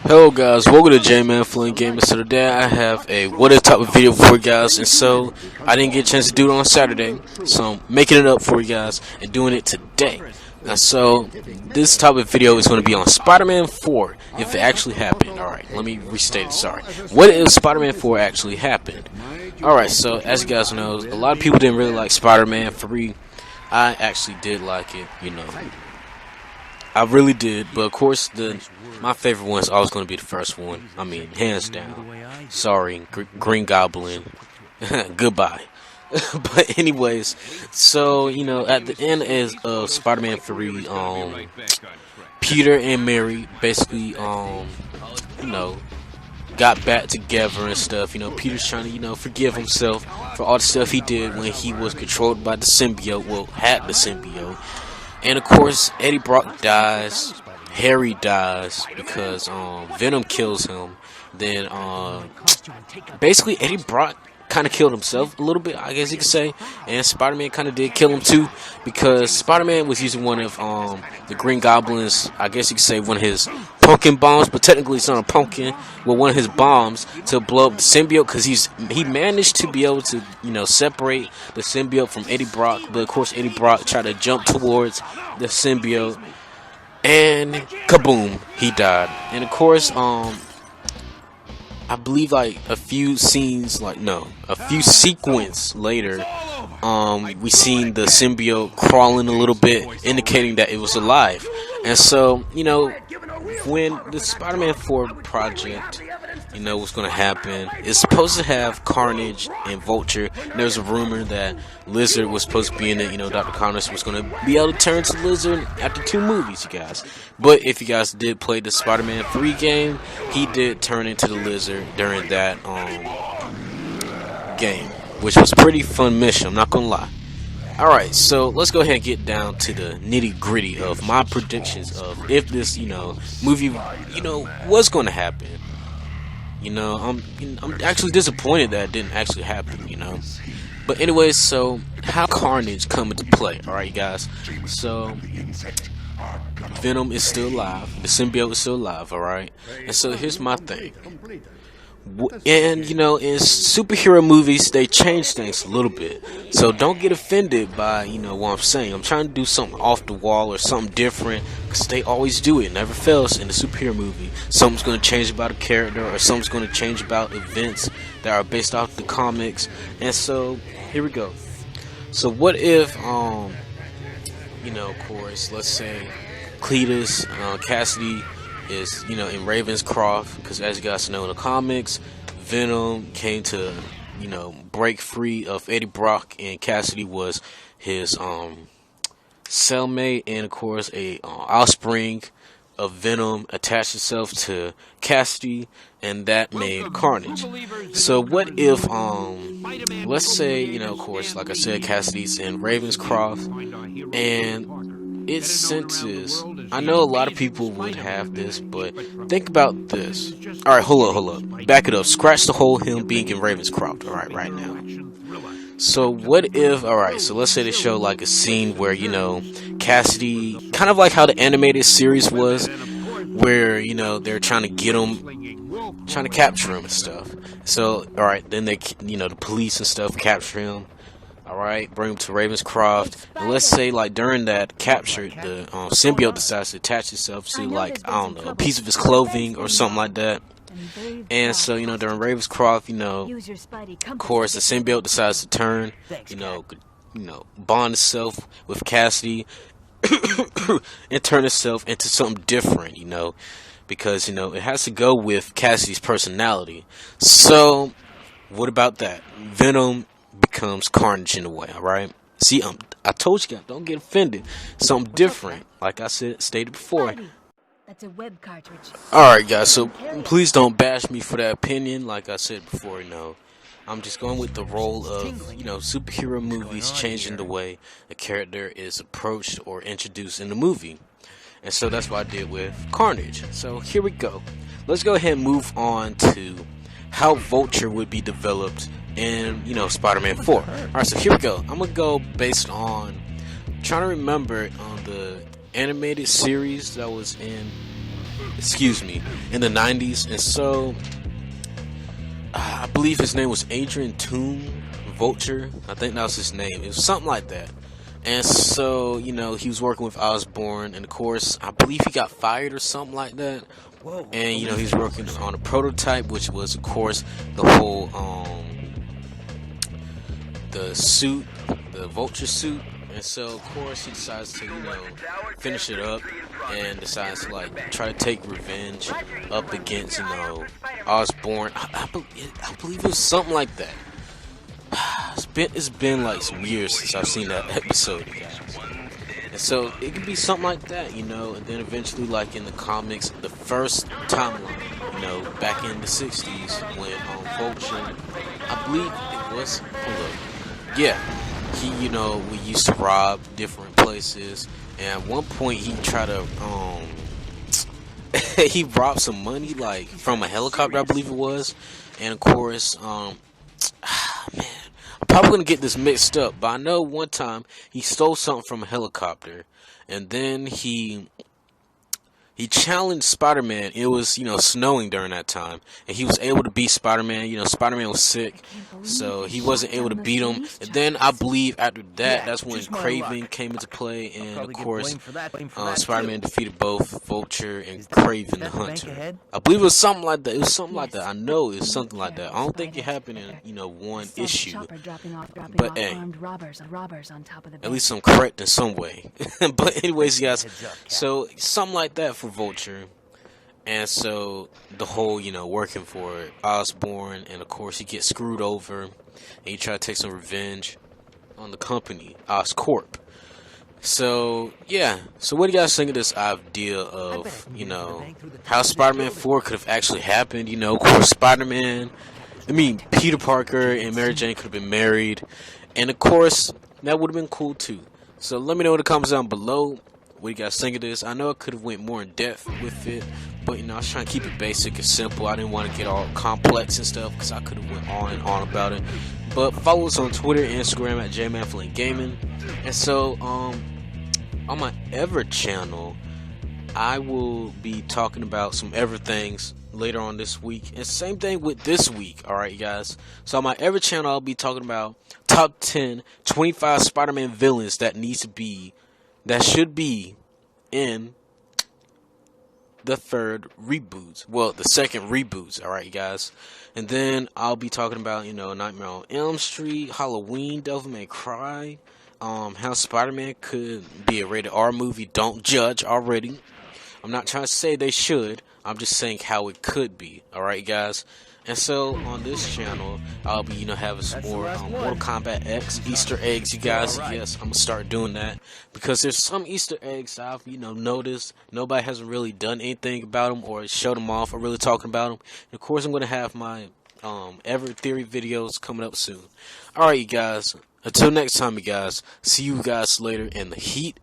Hello guys, welcome to JmanFlameGaming. So today I have a what if type of video for you guys, and so I didn't get a chance to do it on Saturday, so I'm making it up for you guys and doing it today. And so this type of video is going to be on Spider-Man 4 if it actually happened. Alright, let me restate it, sorry. What if Spider-Man 4 actually happened? Alright, so as you guys know, a lot of people didn't really like Spider-Man 3. I actually did like it, I really did, but of course my favorite one is always going to be the first one. I mean, hands down. Sorry, Green Goblin. Goodbye. But anyways, so at the end of Spider-Man 3, Peter and Mary basically got back together and stuff. Peter's trying to forgive himself for all the stuff he did when he was controlled by the symbiote. Well, had the symbiote. And of course, Eddie Brock dies. Harry dies because Venom kills him. Then basically Eddie Brock kind of killed himself a little bit, I guess you could say. And Spider-Man kind of did kill him too, because Spider-Man was using one of the Green Goblin's, I guess you could say, one of his pumpkin bombs, but technically it's not a pumpkin, well, one of his bombs to blow up the symbiote, because he managed to be able to separate the symbiote from Eddie Brock. But of course Eddie Brock tried to jump towards the symbiote, and kaboom, he died. And of course I believe like a few sequence later, we seen the symbiote crawling a little bit, indicating that it was alive. And so, when the Spider-Man 4 project, was going to happen, it's supposed to have Carnage and Vulture. There's a rumor that Lizard was supposed to be in it. Dr. Connors was going to be able to turn to Lizard after 2 movies, you guys. But if you guys did play the Spider-Man 3 game, he did turn into the Lizard during that game, which was pretty fun mission, I'm not going to lie. Alright, so let's go ahead and get down to the nitty gritty of my predictions of if this, movie, was going to happen. I'm actually disappointed that it didn't actually happen, But anyways, so how Carnage come into play? Alright, guys. So Venom is still alive. The symbiote is still alive, alright? And so here's my thing. And in superhero movies they change things a little bit, so don't get offended by what I'm saying. I'm trying to do something off the wall or something different, because they always do it. It never fails in the superhero movie. Something's going to change about a character, or something's going to change about events that are based off the comics. And so here we go. So what if of course, let's say Cletus Cassidy is in Ravenscroft, because as you guys know in the comics, Venom came to break free of Eddie Brock, and Cassidy was his cellmate, and of course a offspring of Venom attached itself to Cassidy, and that made Carnage. So what if let's say of course, like I said, Cassidy's in Ravenscroft, and it senses, I know a lot of people would have this, but think about this. Alright, hold up. Back it up. Scratch the whole him being in Ravenscroft, alright, right now. So what if, alright, so let's say they show like a scene where, Cassidy, kind of like how the animated series was, where, they're trying to get him, trying to capture him and stuff. So, alright, then they, the police and stuff capture him. Alright, bring him to Ravenscroft, and let's say like during that capture, the symbiote decides to attach itself to, like, I don't know, a piece of his clothing or something like that. And so during Ravenscroft, of course the symbiote decides to turn, bond itself with Cassidy and turn itself into something different, because it has to go with Cassidy's personality. So what about that? Venom becomes Carnage in a way, alright? See, I told you guys, don't get offended. Something different, like I stated before. That's a web cartridge. Alright guys, so please don't bash me for that opinion. Like I said before, I'm just going with the role of, superhero movies changing the way a character is approached or introduced in the movie. And so that's what I did with Carnage. So here we go. Let's go ahead and move on to how Vulture would be developed in Spider-Man 4. Alright, so here we go. I'm gonna go based on trying to remember on the animated series that was in excuse me, in the 90s. And so I believe his name was Adrian Toon Vulture. I think that was his name. It was something like that. And so, you know, he was working with Osborn, and of course, I believe he got fired or something like that. And you know, he's working on a prototype, which was, of course, the whole the suit, the Vulture suit. And so, of course, he decides to, you know, finish it up and decides to, like, try to take revenge up against, you know, Osborn. I believe it was something like that. It's been like some years since I've seen that episode, guys. And so it could be something like that, you know, and then eventually, like in the comics, the first timeline, you know, back in the 60s when Vulture, I believe it was, hold up, yeah, he, you know, we used to rob different places, and at one point he tried to, he robbed some money, like, from a helicopter, I believe it was, and of course, man, I'm probably gonna get this mixed up, but I know one time he stole something from a helicopter, and then he challenged Spider-Man. It was, you know, snowing during that time, and he was able to beat Spider-Man. You know, Spider-Man was sick, so he wasn't able to beat him. And then I believe after that, that's when Craven came into play, and of course, Spider-Man defeated both Vulture and Craven the Hunter. I believe it was something like that. It was something like that. I know it was something like that. I don't think it happened in, you know, one issue, but hey, at least I'm correct in some way. But anyways, guys, so something like that for Vulture. And so the whole, you know, working for Osborn, and of course he gets screwed over, and he try to take some revenge on the company, Oscorp. So yeah, so what do you guys think of this idea of, you know, how Spider-Man 4 could have actually happened? You know, of course Peter Parker and Mary Jane could have been married, and of course that would have been cool too. So let me know in the comments down below what you guys think of this. I know I could have went more in depth with it, but you know, I was trying to keep it basic and simple. I didn't want to get all complex and stuff, because I could have went on and on about it. But follow us on Twitter and Instagram at JmanFlameGaming. And so on my Ever channel, I will be talking about some Ever things later on this week, and same thing with this week. Alright guys, so on my Ever channel, I'll be talking about top 10 25 Spider-Man villains that should be in the third reboots. Well, the second reboots, alright guys. And then I'll be talking about, you know, Nightmare on Elm Street, Halloween, Devil May Cry, how Spider-Man could be a rated R movie. Don't judge already. I'm not trying to say they should, I'm just saying how it could be, alright guys. And so on this channel, I'll be, you know, having some more Mortal Kombat X Easter eggs, you guys. Yes, I'm gonna start doing that, because there's some Easter eggs I've, you know, noticed nobody hasn't really done anything about them or showed them off or really talking about them. And of course, I'm gonna have my Ever Theory videos coming up soon. All right, you guys. Until next time, you guys. See you guys later in the heat.